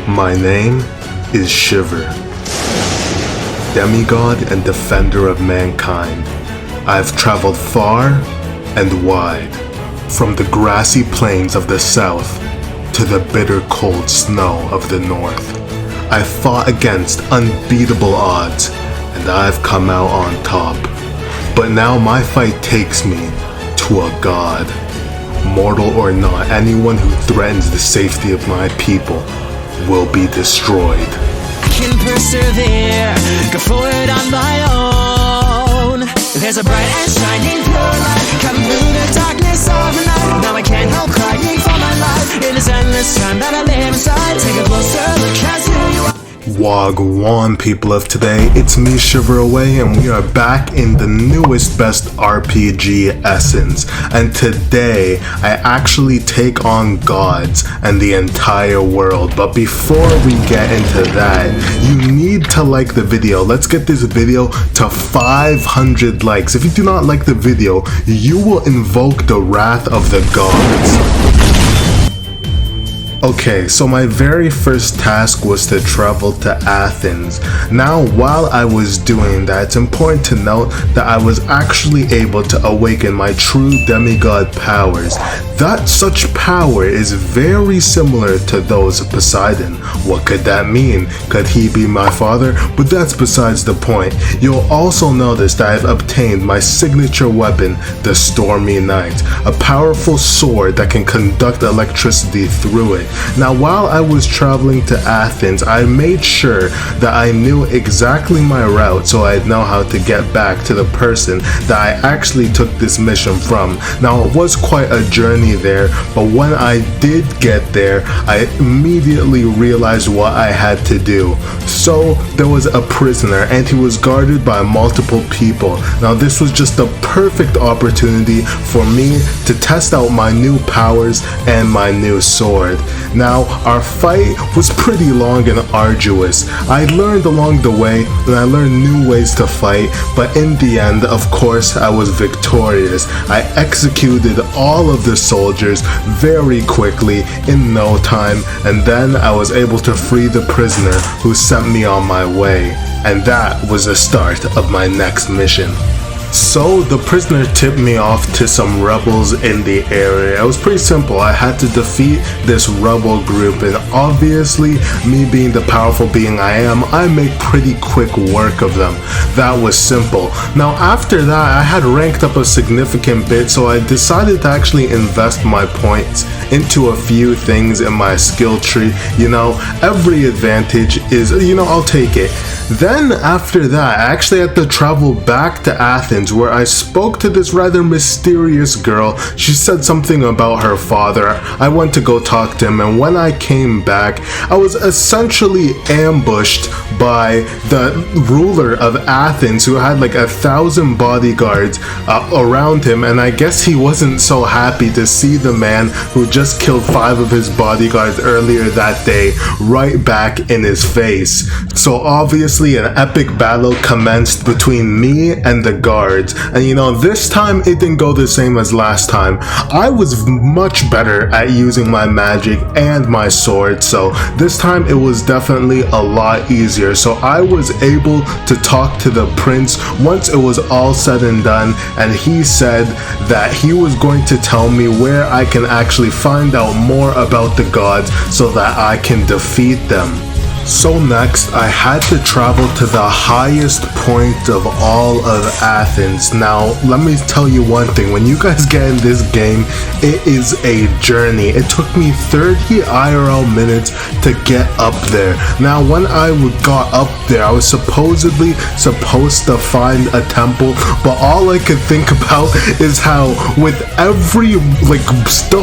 My name is Shiver, demigod and defender of mankind. I've traveled far and wide, from the grassy plains of the south to the bitter cold snow of the north. I've fought against unbeatable odds, and I've come out on top. But now my fight takes me to a god. Mortal or not, anyone who threatens the safety of my people will be destroyed. I can persevere, go forward on my own. There's a bright and shining pure light coming through the darkness of the night. Now I can't help crying for my life in this endless time that I live inside. Take a closer look at who you are. Wagwan, people of today, it's me ShiverAway, and we are back in the newest best RPG, Essence. And today I actually take on gods and the entire world. But before we get into that, you need to like the video. Let's get this video to 500 likes. If you do not like the video, you will invoke the wrath of the gods. Okay, so my very first task was to travel to Athens. Now, while I was doing that, it's important to note that I was actually able to awaken my true demigod powers. That such power is very similar to those of Poseidon. What could that mean? Could he be my father? But that's besides the point. You'll also notice that I've obtained my signature weapon, the Stormy Knight, a powerful sword that can conduct electricity through it. Now, while I was traveling to Athens, I made sure that I knew exactly my route so I'd know how to get back to the person that I actually took this mission from. Now, it was quite a journey there, but when I did get there, I immediately realized what I had to do. So, there was a prisoner and he was guarded by multiple people. Now, this was just the perfect opportunity for me to test out my new powers and my new sword. Now, our fight was pretty long and arduous. I learned along the way, and I learned new ways to fight, but in the end, of course, I was victorious. I executed all of the soldiers very quickly, in no time, and then I was able to free the prisoner who sent me on my way. And that was the start of my next mission. So the prisoner tipped me off to some rebels in the area. It was pretty simple. I had to defeat this rebel group, and obviously, me being the powerful being I am, I make pretty quick work of them. That was simple. Now after that, I had ranked up a significant bit, so I decided to actually invest my points into a few things in my skill tree. You know, every advantage is, I'll take it. Then after that, I actually had to travel back to Athens, where I spoke to this rather mysterious girl. She said something about her father. I went to go talk to him, and when I came back, I was essentially ambushed by the ruler of Athens, who had like 1,000 bodyguards around him, and I guess he wasn't so happy to see the man who just killed 5 of his bodyguards earlier that day right back in his face. So obviously an epic battle commenced between me and the guards, and this time it didn't go the same as last time. I was much better at using my magic and my sword, so this time it was definitely a lot easier. So I was able to talk to the prince once it was all said and done, and he said that he was going to tell me where I can actually find out more about the gods so that I can defeat them. So next, I had to travel to the highest point of all of Athens. Now, let me tell you one thing. When you guys get in this game, it is a journey. It took me 30 IRL minutes to get up there. Now, when I got up there, I was supposedly supposed to find a temple, but all I could think about is how with every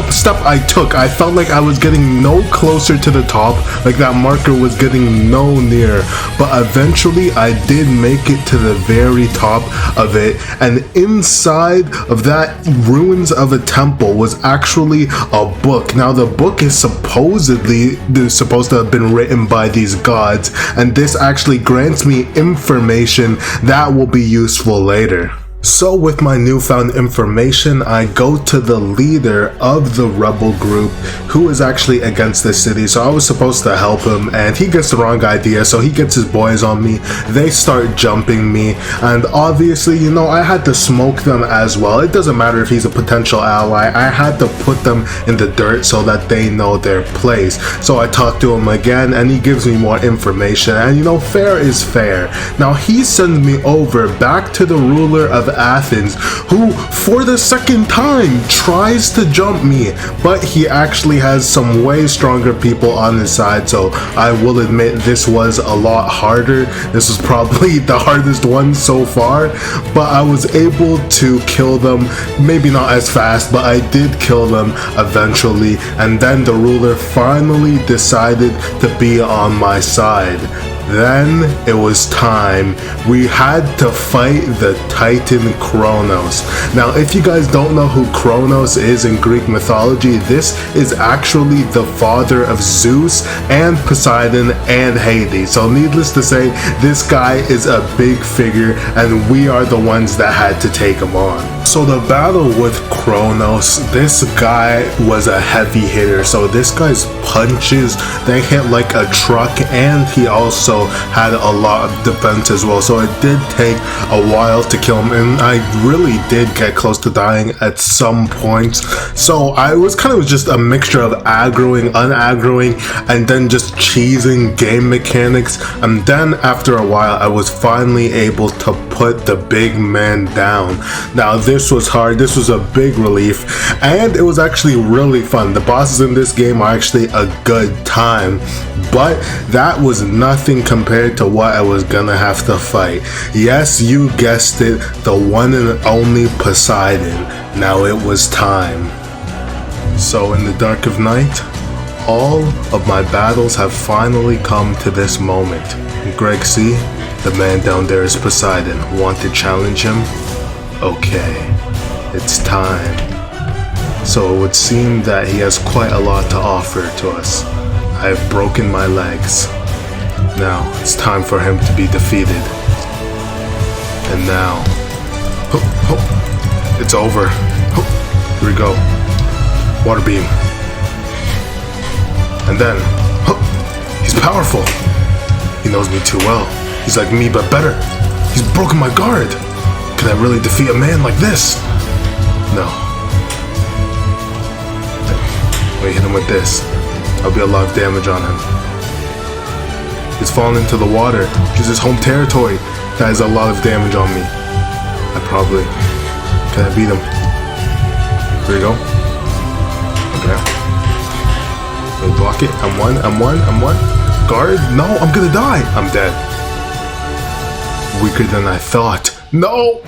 step I took, I felt like I was getting no closer to the top, like that marker was getting no nearer. But eventually I did make it to the very top of it, and inside of that ruins of a temple was actually a book. Now the book is supposed to have been written by these gods, and this actually grants me information that will be useful later. So with my newfound information, I go to the leader of the rebel group who is actually against the city. So I was supposed to help him and he gets the wrong idea. So he gets his boys on me. They start jumping me. And obviously, you know, I had to smoke them as well. It doesn't matter if he's a potential ally. I had to put them in the dirt so that they know their place. So I talk to him again and he gives me more information. And you know, fair is fair. Now he sends me over back to the ruler of Athens, who for the second time tries to jump me, but he actually has some way stronger people on his side. So I will admit this was a lot harder. This was probably the hardest one so far, but I was able to kill them, maybe not as fast, but I did kill them eventually. And then the ruler finally decided to be on my side. Then it was time. We had to fight the Titan Kronos. Now, if you guys don't know who Kronos is in Greek mythology, this is actually the father of Zeus and Poseidon and Hades. So needless to say, this guy is a big figure and we are the ones that had to take him on. So the battle with Kronos, this guy was a heavy hitter. So this guy's punches, they hit like a truck, and he also had a lot of defense as well. So it did take a while to kill him, and I really did get close to dying at some points. So I was kind of just a mixture of aggroing, unaggroing, and then just cheesing game mechanics. And then after a while, I was finally able to put the big man down. Now this was hard, this was a big relief, and it was actually really fun. The bosses in this game are actually a good time, but that was nothing compared to what I was gonna have to fight. Yes, you guessed it, the one and only Poseidon. Now it was time. So in the dark of night, all of my battles have finally come to this moment. Greg C, the man down there is Poseidon. Want to challenge him? Okay, it's time. So it would seem that he has quite a lot to offer to us. I have broken my legs. Now it's time for him to be defeated. And now, it's over. Here we go. Water beam. And then, he's powerful. He knows me too well. He's like me, but better. He's broken my guard. Can I really defeat a man like this? No. Let me hit him with this. I'll be a lot of damage on him. He's fallen into the water. This is his home territory. That is a lot of damage on me. Can I beat him? Here we go. Okay. Let me block it. I'm one. Guard? No, I'm gonna die. I'm dead. Weaker than I thought. No!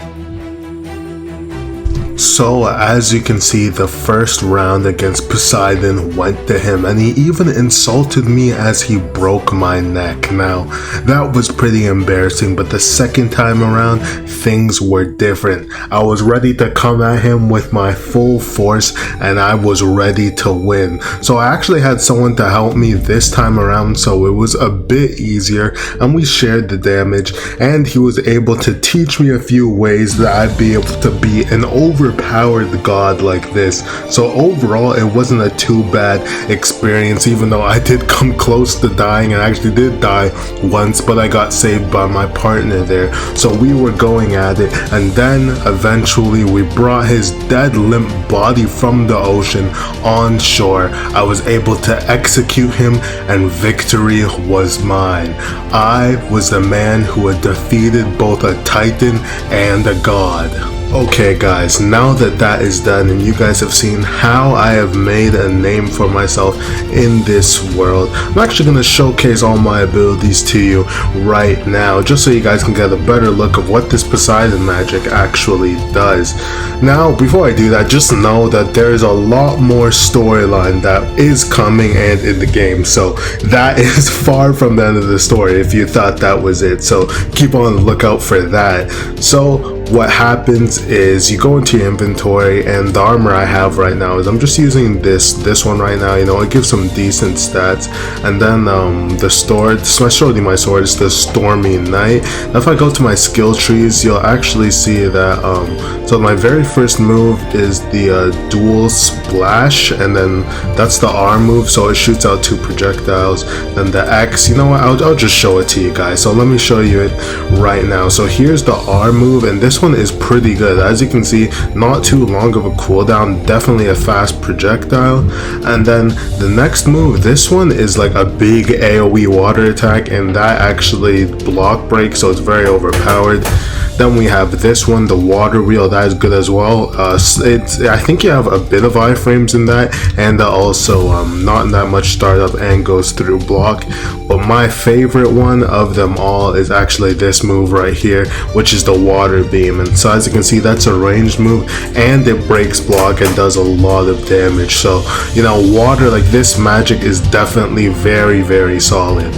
So as you can see, the first round against Poseidon went to him, and he even insulted me as he broke my neck. Now, that was pretty embarrassing, but the second time around, things were different. I was ready to come at him with my full force, and I was ready to win. So I actually had someone to help me this time around, so it was a bit easier, and we shared the damage, and he was able to teach me a few ways that I'd be able to be an overpowered god like this. So overall, it wasn't a too bad experience, even though I did come close to dying, and I actually did die once, but I got saved by my partner there. So we were going at it, and then eventually we brought his dead limp body from the ocean on shore. I was able to execute him, and victory was mine. I was the man who had defeated both a titan and a god. Okay guys, now that that is done and you guys have seen how I have made a name for myself in this world, I'm actually going to showcase all my abilities to you right now, just so you guys can get a better look of what this Poseidon magic actually does. Now, before I do that, just know that there is a lot more storyline that is coming and in the game, so that is far from the end of the story if you thought that was it, so keep on the lookout for that. So what happens is you go into your inventory, and the armor I have right now is I'm just using this one right now. You know, it gives some decent stats. And then the sword, so I showed you my sword, is the Stormy Knight. Now if I go to my skill trees, you'll actually see that so my very first move is the dual splash, and then that's the R move, so it shoots out 2 projectiles. Then the X, you know what, I'll just show it to you guys. So let me show you it right now. So here's the R move, and this one is pretty good. As you can see, not too long of a cooldown, definitely a fast projectile. And then the next move, this one is like a big AoE water attack, and that actually block breaks, so it's very overpowered. Then we have this one, the water wheel, that is good as well. I think you have a bit of iframes in that, and also not that much startup and goes through block. But my favorite one of them all is actually this move right here, which is the water beam. And so as you can see, that's a ranged move, and it breaks block and does a lot of damage. So, you know, water, like this magic is definitely very, very solid.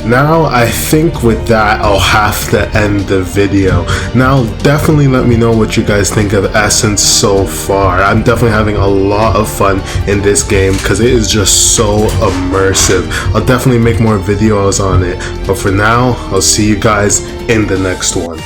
Now I think with that I'll have to end the video. Now definitely let me know what you guys think of Essence so far. I'm definitely having a lot of fun in this game because it is just so immersive. I'll definitely make more videos on it, but for now I'll see you guys in the next one.